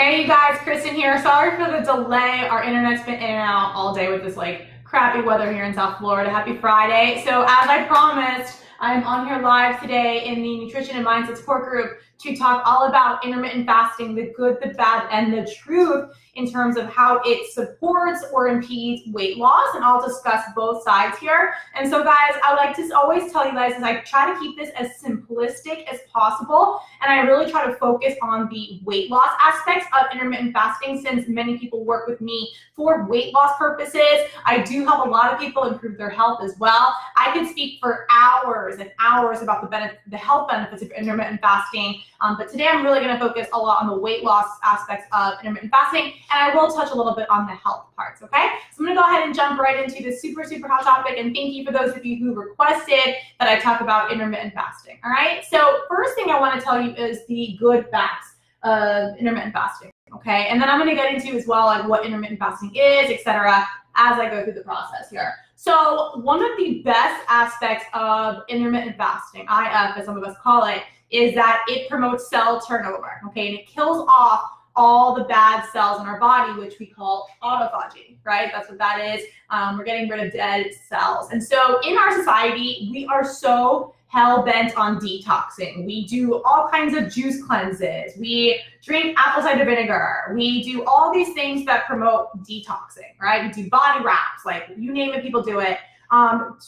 Hey you guys, Kristen here. Sorry for the delay. Our internet's been in and out all day with this crappy weather here in South Florida. Happy Friday. So as I promised, I'm on here live today in the Nutrition and Mindset Support Group to talk all about intermittent fasting, the good, the bad, and the truth in terms of how it supports or impedes weight loss. And I'll discuss both sides here. And so guys, I like to always tell you guys is I try to keep this as simplistic as possible. And I really try to focus on the weight loss aspects of intermittent fasting since many people work with me for weight loss purposes. I do help a lot of people improve their health as well. I could speak for hours and hours about the health benefits of intermittent fasting. But today I'm really going to focus a lot on the weight loss aspects of intermittent fasting, and I will touch a little bit on the health parts, okay? So I'm going to go ahead and jump right into this super hot topic, and thank you for those of you who requested that I talk about intermittent fasting, all right? So first thing I want to tell you is the good facts of intermittent fasting, okay? And then I'm going to get into as well like what intermittent fasting is, etc., as I go through the process here. So one of the best aspects of intermittent fasting, IF as some of us call it, is that it promotes cell turnover, okay? And it kills off all the bad cells in our body, which we call autophagy, right? That's what that is. We're getting rid of dead cells. And so in our society, we are so hell-bent on detoxing. We do all kinds of juice cleanses. We drink apple cider vinegar. We do all these things that promote detoxing, right? We do body wraps, like you name it, people do it.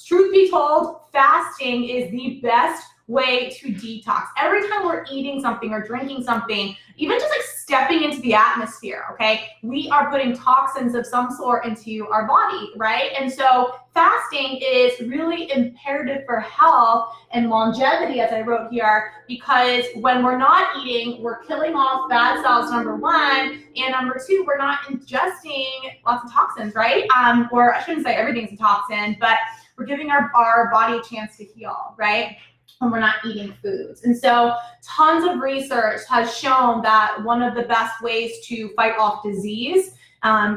Truth be told, fasting is the best way to detox. Every time we're eating something or drinking something, even just like stepping into the atmosphere, okay, we are putting toxins of some sort into our body, right? And so fasting is really imperative for health and longevity, as I wrote here, because when we're not eating, we're killing off bad cells, number one, and number two, we're not ingesting lots of toxins, right? Or I shouldn't say everything's a toxin, but we're giving our body a chance to heal, right? When we're not eating foods. And so tons of research has shown that one of the best ways to fight off disease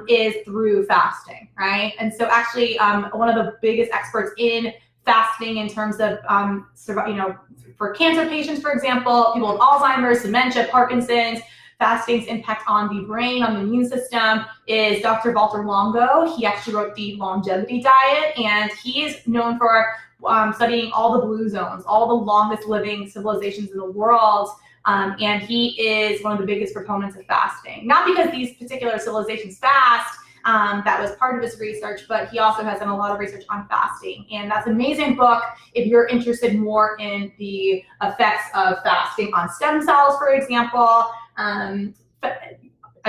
is through fasting, right? And so actually one of the biggest experts in fasting in terms of, for cancer patients, for example, people with Alzheimer's, dementia, Parkinson's, fasting's impact on the brain, on the immune system is Dr. Walter Longo. He actually wrote the longevity diet, and he is known for studying all the blue zones, all the longest living civilizations in the world. And he is one of the biggest proponents of fasting. Not because these particular civilizations fast, that was part of his research, but he also has done a lot of research on fasting. And that's an amazing book if you're interested more in the effects of fasting on stem cells, for example. I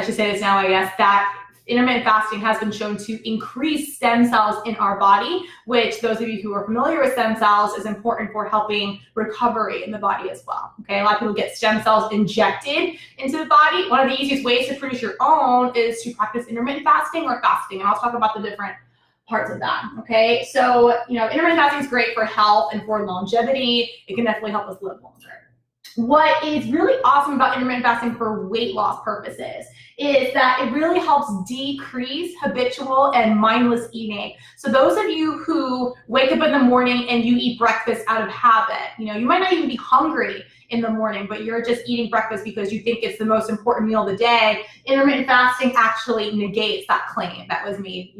should say this now, I guess, that intermittent fasting has been shown to increase stem cells in our body, which those of you who are familiar with stem cells is important for helping recovery in the body as well. Okay, a lot of people get stem cells injected into the body. One of the easiest ways to produce your own is to practice intermittent fasting or fasting, and I'll talk about the different parts of that. Okay, so intermittent fasting is great for health and for longevity. It can definitely help us live longer. What is really awesome about intermittent fasting for weight loss purposes is that it really helps decrease habitual and mindless eating. So those of you who wake up in the morning and you eat breakfast out of habit, you might not even be hungry in the morning, but you're just eating breakfast because you think it's the most important meal of the day. Intermittent fasting actually negates that claim that was made,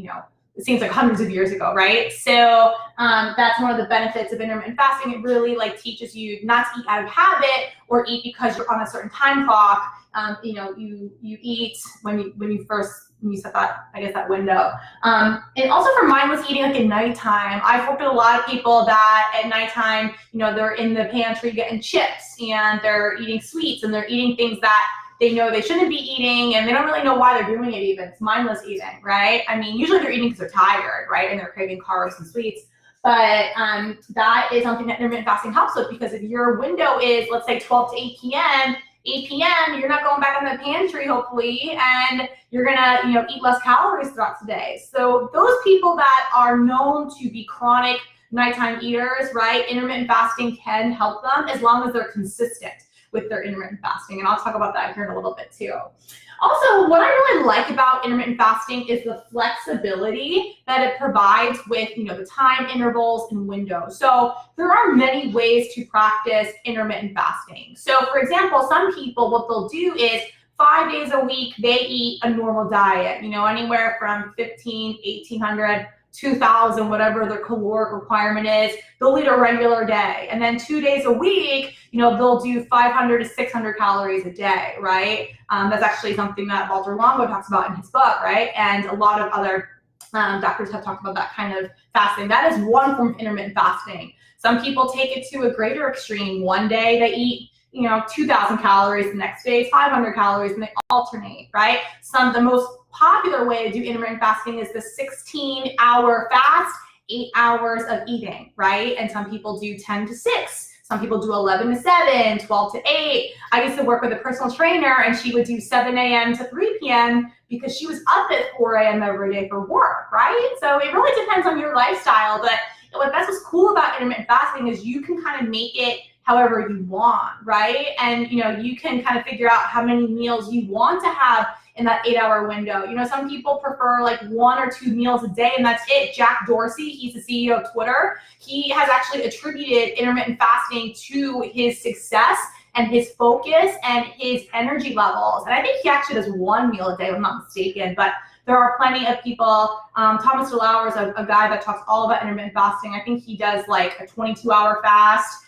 it seems like hundreds of years ago, right? So that's one of the benefits of intermittent fasting. It really teaches you not to eat out of habit or eat because you're on a certain time clock. You eat when you set that, I guess, that window. And also for mindless eating, like at nighttime, I've worked with a lot of people that at nighttime, they're in the pantry getting chips and they're eating sweets and they're eating things that they know they shouldn't be eating, and they don't really know why they're doing it even. It's mindless eating, right? I mean, usually they're eating because they're tired, right? And they're craving carbs and sweets. But that is something that intermittent fasting helps with, because if your window is, let's say, 12 to 8 p.m., you're not going back in the pantry, hopefully, and you're gonna, eat less calories throughout the day. So those people that are known to be chronic nighttime eaters, right, intermittent fasting can help them as long as they're consistent with their intermittent fasting, and I'll talk about that here in a little bit too. Also, what I really like about intermittent fasting is the flexibility that it provides with, the time intervals and windows. So there are many ways to practice intermittent fasting. So for example, some people, what they'll do is 5 days a week, they eat a normal diet, you know, anywhere from 1,500, 2,000, whatever their caloric requirement is. They'll eat a regular day. And then 2 days a week, you know, they'll do 500 to 600 calories a day, right? That's actually something that Walter Longo talks about in his book, right? And a lot of other doctors have talked about that kind of fasting. That is one form of intermittent fasting. Some people take it to a greater extreme. One day they eat, you know, 2,000 calories, the next day is 500 calories, and they alternate, right? The most popular way to do intermittent fasting is the 16-hour fast, 8 hours of eating, right? And some people do 10 to 6. Some people do 11 to 7, 12 to 8. I used to work with a personal trainer, and she would do 7 a.m. to 3 p.m. because she was up at 4 a.m. every day for work, right? So it really depends on your lifestyle. But that's what's cool about intermittent fasting is you can kind of make it however you want, right? And, you know, you can kind of figure out how many meals you want to have in that 8-hour window. You know, some people prefer like 1 or 2 meals a day, and that's it. Jack Dorsey, he's the CEO of Twitter. He has actually attributed intermittent fasting to his success and his focus and his energy levels. And I think he actually does 1 meal a day, if I'm not mistaken, but there are plenty of people. Thomas DeLauer is a guy that talks all about intermittent fasting. I think he does like a 22-hour fast.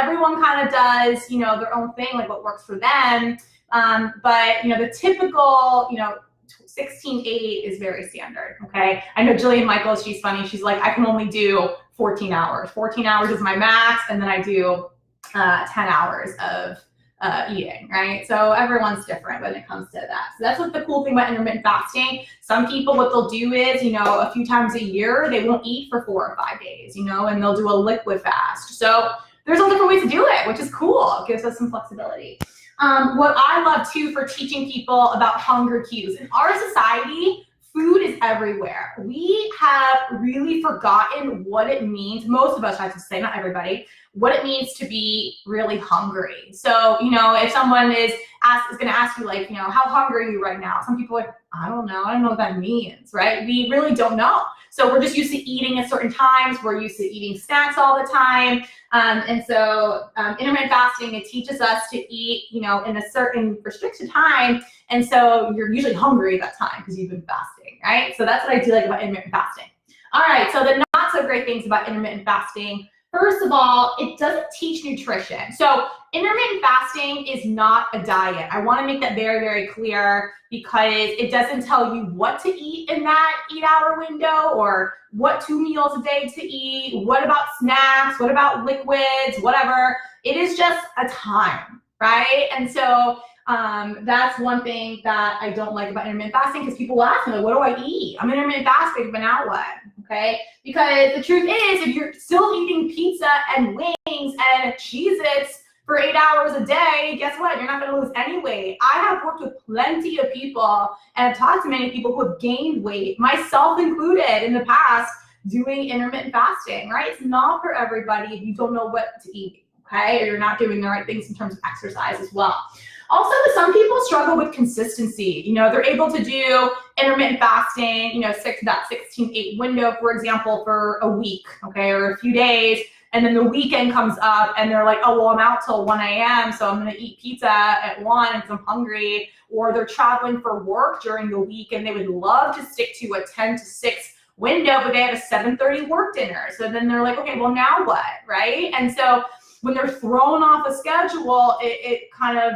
Everyone kind of does, you know, their own thing, like what works for them. But, you know, the typical, you know, 16-8 is very standard, okay? I know Jillian Michaels, she's funny. She's like, I can only do 14 hours. 14 hours is my max, and then I do 10 hours of eating, right? So everyone's different when it comes to that. So that's what the cool thing about intermittent fasting. Some people, what they'll do is, you know, a few times a year, they won't eat for 4 or 5 days, you know, and they'll do a liquid fast. So there's all different ways to do it, which is cool. It gives us some flexibility. What I love too for teaching people about hunger cues. In our society, food is everywhere. We have really forgotten what it means, most of us, I have to say, not everybody, what it means to be really hungry. So, you know, if someone is gonna ask you like, you know, how hungry are you right now? Some people are like, I don't know what that means, right? We really don't know. So we're just used to eating at certain times. We're used to eating snacks all the time. And so intermittent fasting, it teaches us to eat, you know, in a certain restricted time. And so you're usually hungry at that time because you've been fasting, right? So that's what I do like about intermittent fasting. All right, so the not so great things about intermittent fasting. First of all, it doesn't teach nutrition. So intermittent fasting is not a diet. I want to make that very, very clear because it doesn't tell you what to eat in that 8-hour window or what 2 meals a day to eat. What about snacks? What about liquids? Whatever. It is just a time, right? And so that's one thing that I don't like about intermittent fasting because people will ask me, like, what do I eat? I'm intermittent fasting, but now what? Okay? Because the truth is, if you're still eating pizza and wings and Cheez-Its for 8 hours a day, guess what? You're not going to lose any weight. I have worked with plenty of people and have talked to many people who have gained weight, myself included, in the past, doing intermittent fasting, right? It's not for everybody if you don't know what to eat, okay? Or you're not doing the right things in terms of exercise as well. Also, some people struggle with consistency. You know, they're able to do intermittent fasting, you know, that 16-8 window, for example, for a week, okay, or a few days, and then the weekend comes up and they're like, oh, well, I'm out till 1 a.m., so I'm gonna eat pizza at 1 because I'm hungry, or they're traveling for work during the week and they would love to stick to a 10 to 6 window, but they have a 7:30 work dinner. So then they're like, okay, well, now what, right? And so when they're thrown off a schedule, it kind of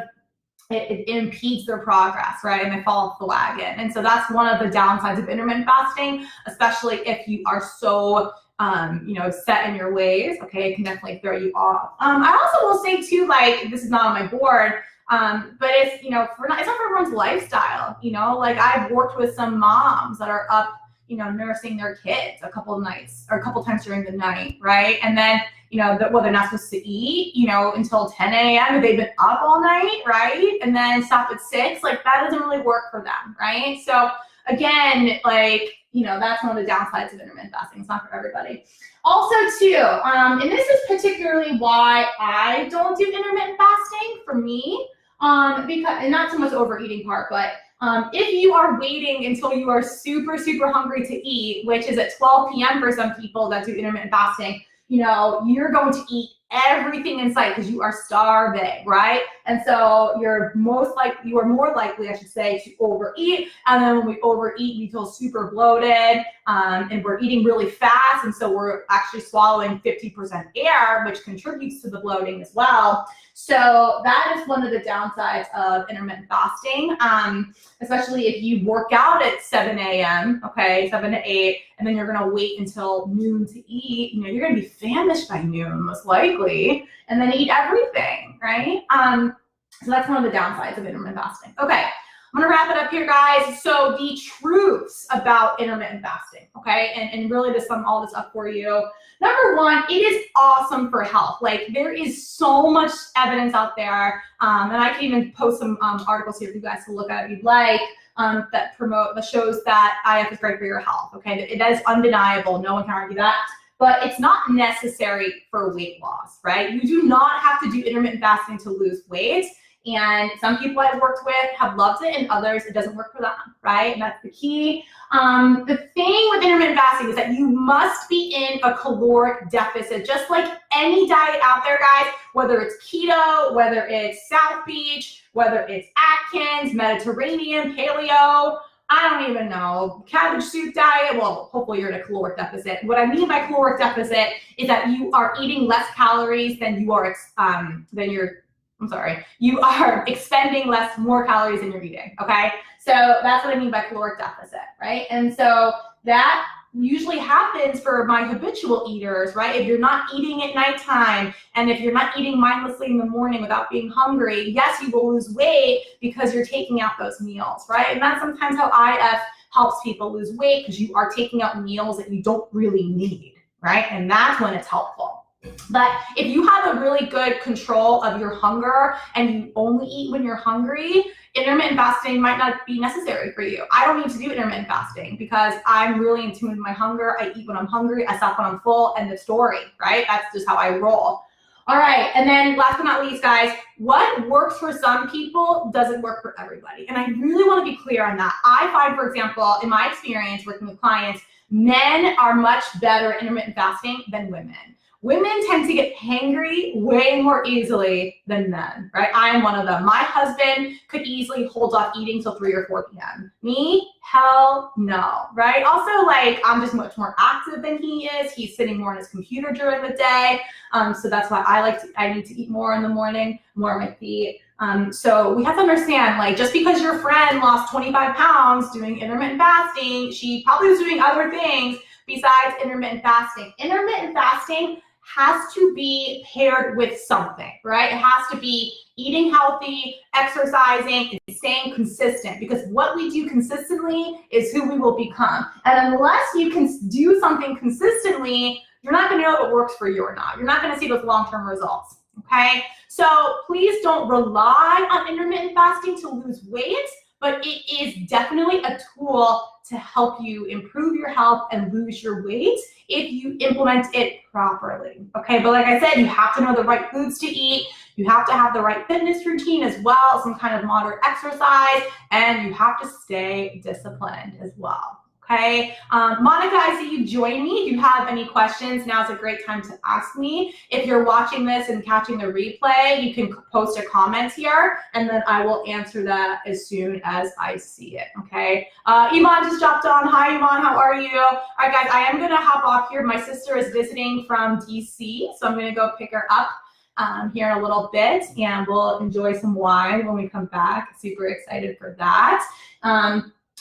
it impedes their progress, right? And they fall off the wagon. And so that's one of the downsides of intermittent fasting, especially if you are so, you know, set in your ways, okay? It can definitely throw you off. I also will say too, like, this is not on my board, but it's, you know, it's not for everyone's lifestyle, you know? Like, I've worked with some moms that are up, you know, nursing their kids a couple of nights or a couple times during the night, right? And then, you know, they're not supposed to eat, you know, until 10 a.m. They've been up all night, right? And then stop at 6, like that doesn't really work for them, right? So again, like, you know, that's one of the downsides of intermittent fasting. It's not for everybody. Also too, and this is particularly why I don't do intermittent fasting for me, because, and not so much overeating part, but if you are waiting until you are super, super hungry to eat, which is at 12 p.m. for some people that do intermittent fasting, you know, you're going to eat everything in sight because you are starving, right? And so you are more likely, I should say, to overeat. And then when we overeat, we feel super bloated, and we're eating really fast, and so we're actually swallowing 50% air, which contributes to the bloating as well. So that is one of the downsides of intermittent fasting, especially if you work out at 7 a.m., okay, 7 to 8, and then you're gonna wait until noon to eat. You know, you're gonna be famished by noon, most likely, and then eat everything, right? So that's one of the downsides of intermittent fasting. Okay, I'm gonna wrap it up here, guys. So the truths about intermittent fasting, okay, and really to sum all this up for you. Number one, it is awesome for health. Like, there is so much evidence out there, and I can even post some articles here for you guys to look at if you'd like, that shows that IF is great for your health. Okay, that is undeniable. No one can argue that. But it's not necessary for weight loss, right? You do not have to do intermittent fasting to lose weight. And some people I've worked with have loved it, and others, it doesn't work for them, right? And that's the key. The thing with intermittent fasting is that you must be in a caloric deficit, just like any diet out there, guys, whether it's keto, whether it's South Beach, whether it's Atkins, Mediterranean, paleo, I don't even know, cabbage soup diet. Well, hopefully you're in a caloric deficit. What I mean by caloric deficit is that you are eating less calories than you are, you are expending more calories than you're eating, okay? So that's what I mean by caloric deficit, right? And so that usually happens for my habitual eaters, right? If you're not eating at nighttime, and if you're not eating mindlessly in the morning without being hungry, yes, you will lose weight because you're taking out those meals, right? And that's sometimes how IF helps people lose weight, because you are taking out meals that you don't really need, right? And that's when it's helpful. But if you have a really good control of your hunger and you only eat when you're hungry, intermittent fasting might not be necessary for you. I don't need to do intermittent fasting because I'm really in tune with my hunger. I eat when I'm hungry, I stop when I'm full, end of story, right? That's just how I roll. All right, and then last but not least, guys, what works for some people doesn't work for everybody. And I really want to be clear on that. I find, for example, in my experience working with clients, men are much better at intermittent fasting than women. Women tend to get hangry way more easily than men, right? I am one of them. My husband could easily hold off eating till 3 or 4 p.m. Me? Hell no, right? Also, like, I'm just much more active than he is. He's sitting more on his computer during the day. So that's why I need to eat more in the morning, more on my feet. So we have to understand, like, just because your friend lost 25 pounds doing intermittent fasting, she probably was doing other things besides intermittent fasting. Intermittent fasting has to be paired with something, right? It has to be eating healthy, exercising, and staying consistent, because what we do consistently is who we will become. And unless you can do something consistently, you're not gonna know if it works for you or not. You're not gonna see those long-term results, okay? So please don't rely on intermittent fasting to lose weight, but it is definitely a tool to help you improve your health and lose your weight if you implement it properly, okay? But like I said, you have to know the right foods to eat, you have to have the right fitness routine as well, some kind of moderate exercise, and you have to stay disciplined as well. Okay, Monica, I see you join me. If you have any questions, now's a great time to ask me. If you're watching this and catching the replay, you can post a comment here, and then I will answer that as soon as I see it, okay? Iman just dropped on. Hi, Iman, how are you? All right, guys, I am gonna hop off here. My sister is visiting from DC, so I'm gonna go pick her up here in a little bit, and we'll enjoy some wine when we come back. Super excited for that.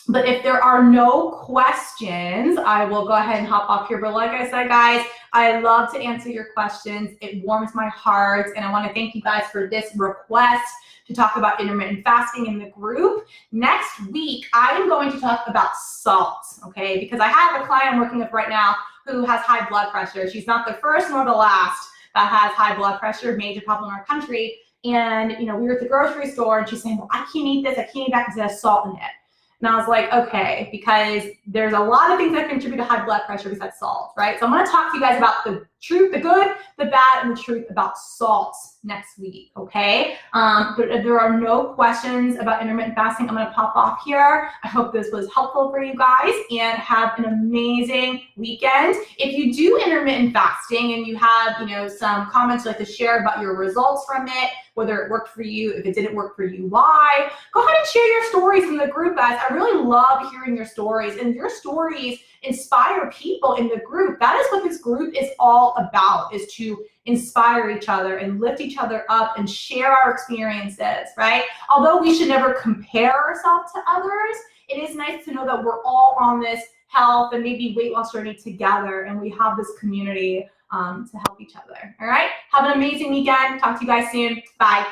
But if there are no questions, I will go ahead and hop off here. But like I said, guys, I love to answer your questions. It warms my heart. And I want to thank you guys for this request to talk about intermittent fasting in the group. Next week, I am going to talk about salt, okay? Because I have a client I'm working with right now who has high blood pressure. She's not the first nor the last that has high blood pressure, major problem in our country. And, you know, we were at the grocery store and she's saying, well, I can't eat this. I can't eat that because it has salt in it. And I was like, okay, because there's a lot of things that contribute to high blood pressure besides salt, right? So I'm gonna talk to you guys about the truth, the good, the bad, and the truth about salt next week, okay? But if there are no questions about intermittent fasting, I'm gonna pop off here. I hope this was helpful for you guys, and have an amazing weekend. If you do intermittent fasting and you have, some comments you'd like to share about your results from it, whether it worked for you, if it didn't work for you, why, go ahead and share your stories in the group, guys. I really love hearing your stories, and your stories inspire people in the group. That is what this group is all about, is to inspire each other and lift each other up and share our experiences, right? Although we should never compare ourselves to others, it is nice to know that we're all on this health and maybe weight loss journey together, and we have this community to help each other. All right, have an amazing weekend. Talk to you guys soon. Bye.